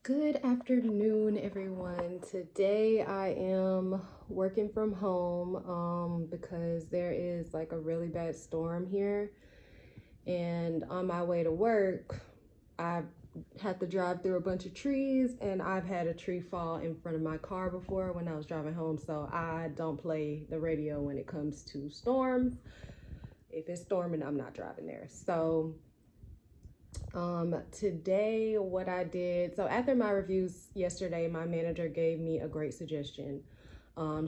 Good afternoon, everyone. Today I am working from home because there is like a really bad storm here. And on my way to work, I had to drive through a bunch of trees, and I've had a tree fall in front of my car before when I was driving home. So I don't play the radio when it comes to storms. If it's storming, I'm not driving there. So today what I did, so after my reviews yesterday, my manager gave me a great suggestion.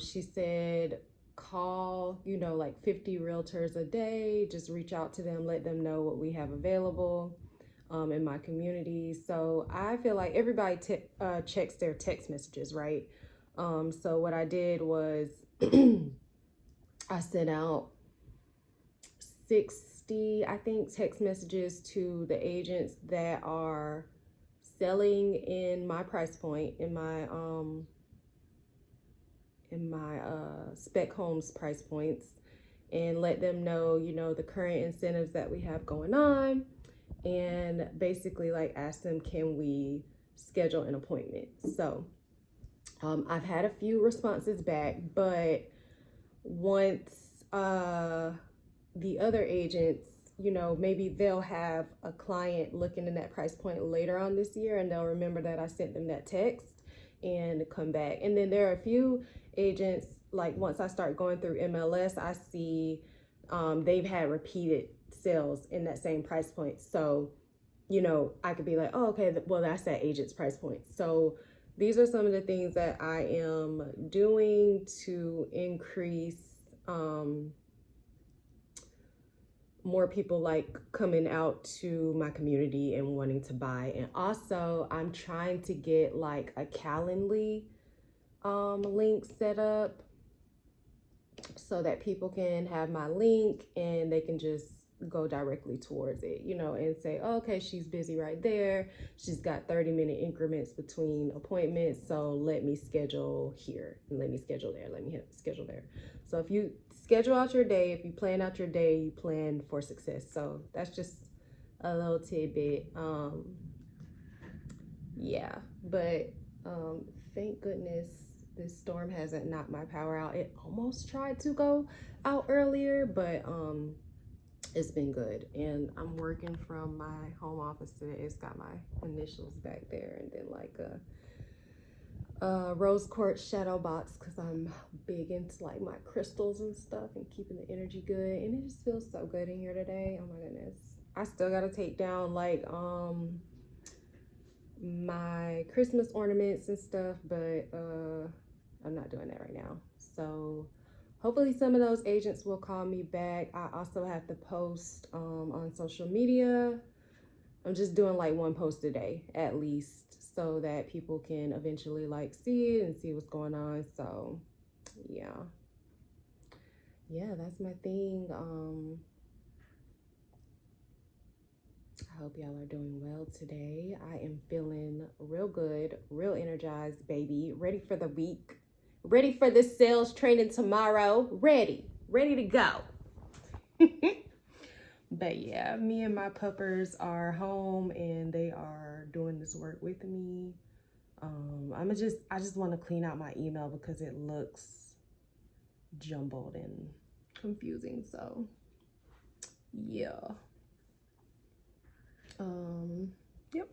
She said, call, like 50 realtors a day, just reach out to them, let them know what we have available in my community. So I feel like everybody checks their text messages, right? So what I did was I sent out 60, I think, text messages to the agents that are selling in my price point, in my spec homes price points, and let them know, the current incentives that we have going on, and basically like ask them, can we schedule an appointment? So I've had a few responses back, but once the other agents, maybe they'll have a client looking in that price point later on this year, and they'll remember that I sent them that text and come back. And then there are a few agents, like once I start going through MLS, I see they've had repeated sales in that same price point. So, I could be like, oh, okay, well, that's that agent's price point. So these are some of the things that I am doing to increase more people like coming out to my community and wanting to buy. And also I'm trying to get like a Calendly link set up so that people can have my link and they can just go directly towards it, and say, oh, okay, she's busy right there, she's got 30-minute increments between appointments, so let me schedule here and let me schedule there, let me schedule there. So if you schedule out your day, if you plan out your day, you plan for success. So that's just a little tidbit. Yeah, but thank goodness this storm hasn't knocked my power out. It almost tried to go out earlier, but it's been good. And I'm working from my home office today. It's got my initials back there, and then like a rose quartz shadow box, because I'm big into like my crystals and stuff and keeping the energy good. And it just feels so good in here today. Oh my goodness. I still gotta take down like my Christmas ornaments and stuff, but I'm not doing that right now. So hopefully some of those agents will call me back. I also have to post on social media. I'm just doing like one post a day at least, so that people can eventually like see it and see what's going on. So yeah, that's my thing. I hope y'all are doing well today. I am feeling real good, real energized, baby. Ready for the week. Ready for this sales training tomorrow. Ready to go. But yeah, me and my puppers are home and they are doing this work with me. I just want to clean out my email because it looks jumbled and confusing. So yeah. Yep.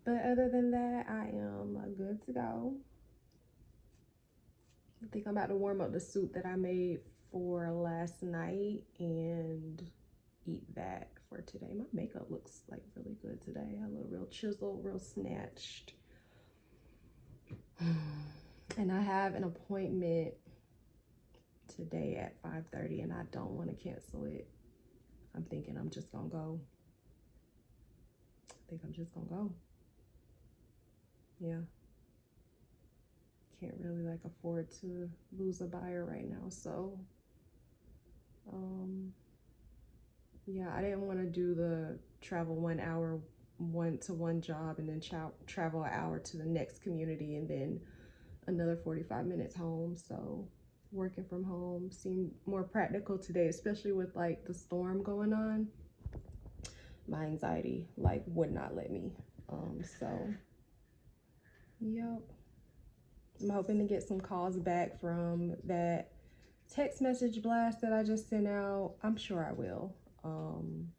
But other than that, I am good to go. I think I'm about to warm up the soup that I made for last night and eat that for today. My makeup looks like really good today. I look real chiseled, real snatched. And I have an appointment today at 5:30 and I don't want to cancel it. I'm thinking I'm just gonna go. I think I'm just gonna go. Yeah. Can't really like afford to lose a buyer right now. So yeah, I didn't want to do the travel 1 hour one to one job and then travel an hour to the next community and then another 45 minutes home. So working from home seemed more practical today, especially with like the storm going on. My anxiety like would not let me. So Yep. I'm hoping to get some calls back from that text message blast that I just sent out. I'm sure I will. I'm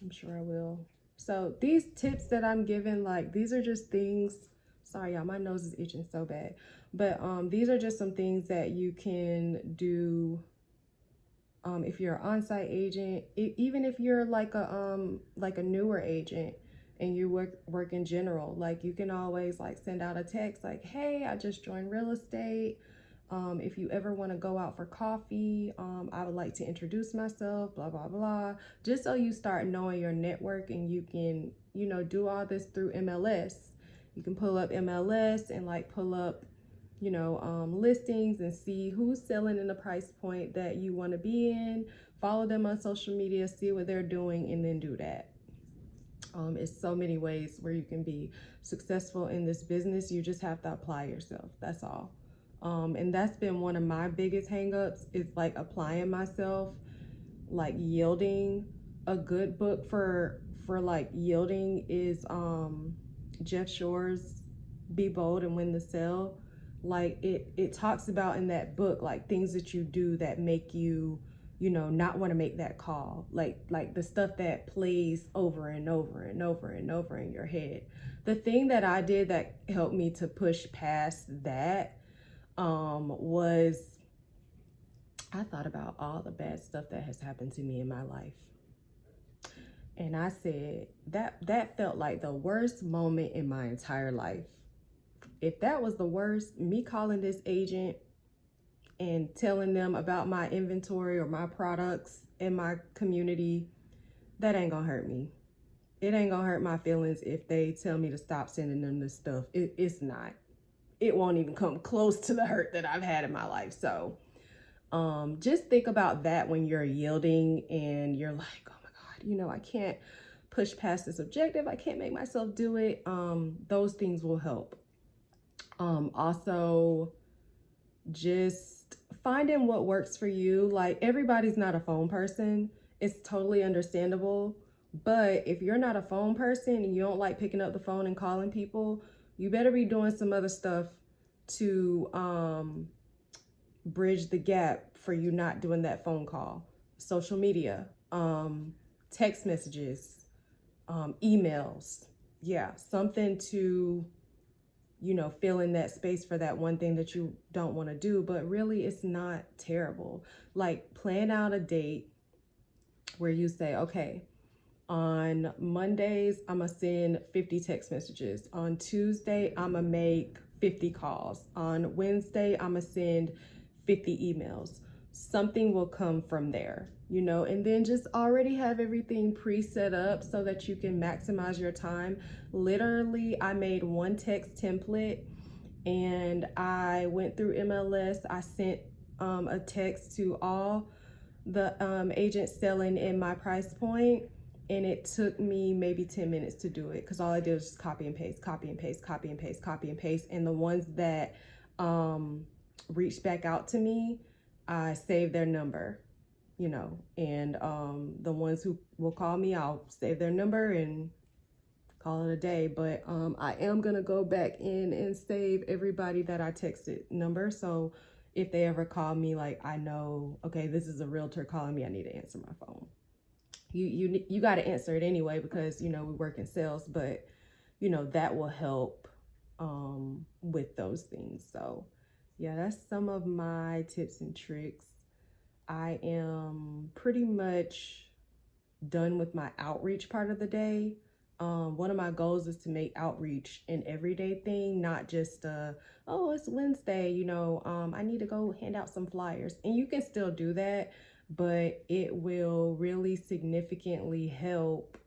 sure I will. So these tips that I'm giving, like, these are just things. Sorry, y'all, my nose is itching so bad. But these are just some things that you can do if you're an on-site agent, even if you're like a newer agent and you work in general, like you can always like send out a text like, hey, I just joined real estate. If you ever want to go out for coffee, I would like to introduce myself, blah, blah, blah. Just so you start knowing your network, and you can, do all this through MLS. You can pull up MLS and like pull up, listings and see who's selling in the price point that you want to be in. Follow them on social media, see what they're doing, and then do that. It's so many ways where you can be successful in this business. You just have to apply yourself. That's all. And that's been one of my biggest hangups, is like applying myself, like yielding. A good book for like yielding is Jeff Shore's Be Bold and Win the Sale. Like it talks about in that book like things that you do that make you not want to make that call, like the stuff that plays over and over and over and over in your head. The thing that I did that helped me to push past that was I thought about all the bad stuff that has happened to me in my life. And I said that felt like the worst moment in my entire life. If that was the worst, me calling this agent and telling them about my inventory or my products in my community, that ain't gonna hurt me. It ain't gonna hurt my feelings if they tell me to stop sending them this stuff. It's not. It won't even come close to the hurt that I've had in my life. So just think about that when you're yielding and you're like, oh my God, I can't push past this objective. I can't make myself do it. Those things will help. Also, just finding what works for you. Like, everybody's not a phone person. It's totally understandable. But if you're not a phone person and you don't like picking up the phone and calling people, you better be doing some other stuff to bridge the gap for you not doing that phone call. Social media, text messages, emails. Yeah, something to fill in that space for that one thing that you don't want to do. But really, it's not terrible. Like, plan out a date where you say, okay, on Mondays, I'm going to send 50 text messages. On Tuesday, I'm going to make 50 calls. On Wednesday, I'm going to send 50 emails. Something will come from there, and then just already have everything pre-set up so that you can maximize your time. Literally, I made one text template and I went through MLS. I sent a text to all the agents selling in my price point, and it took me maybe 10 minutes to do it because all I did was just copy and paste, copy and paste, copy and paste, copy and paste. And the ones that reached back out to me, I saved their number, and the ones who will call me, I'll save their number and call it a day. But I am gonna go back in and save everybody that I texted number, so if they ever call me, like, I know, okay, this is a realtor calling me, I need to answer my phone. You got to answer it anyway because we work in sales, but that will help with those things. So yeah, that's some of my tips and tricks. I am pretty much done with my outreach part of the day. One of my goals is to make outreach an everyday thing, not just oh, it's Wednesday, I need to go hand out some flyers. And you can still do that, but it will really significantly help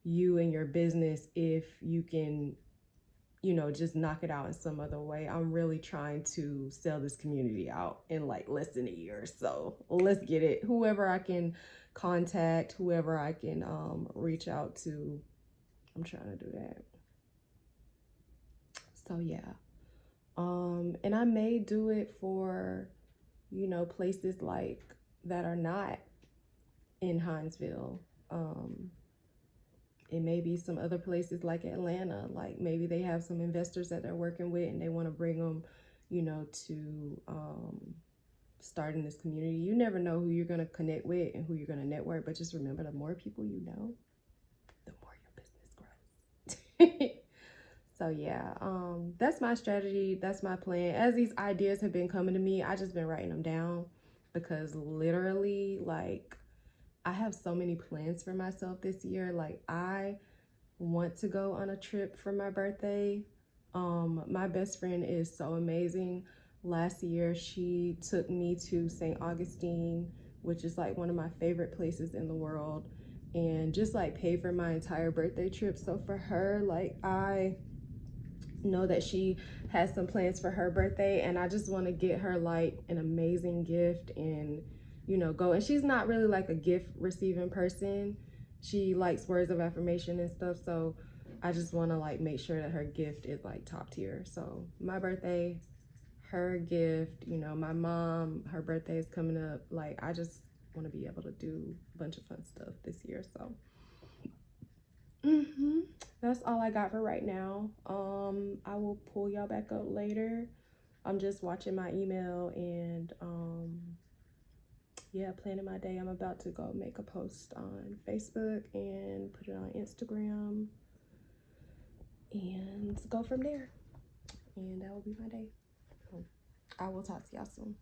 you and your business if you can, just knock it out in some other way. I'm really trying to sell this community out in like less than a year. So let's get it. Whoever I can contact, whoever I can reach out to, I'm trying to do that. So yeah. And I may do it for, places like that are not in Hinesville. It may be some other places like Atlanta. Like maybe they have some investors that they're working with and they want to bring them, you know, to start in this community. You never know who you're going to connect with and who you're going to network, but just remember, the more people you know, the more your business grows. So yeah, that's my strategy. That's my plan. As these ideas have been coming to me, I just been writing them down because literally, like, I have so many plans for myself this year. Like, I want to go on a trip for my birthday. My best friend is so amazing. Last year, she took me to St. Augustine, which is like one of my favorite places in the world, and just like paid for my entire birthday trip. So for her, like, I know that she has some plans for her birthday, and I just want to get her like an amazing gift and, you know, go. And she's not really like a gift receiving person. She likes words of affirmation and stuff, so I just want to like make sure that her gift is like top tier. So my birthday, her gift, you know, my mom, her birthday is coming up. Like, I just want to be able to do a bunch of fun stuff this year. So that's all I got for right now. I will pull y'all back up later. I'm just watching my email and yeah, planning my day. I'm about to go make a post on Facebook and put it on Instagram and go from there. And that will be my day. I will talk to y'all soon.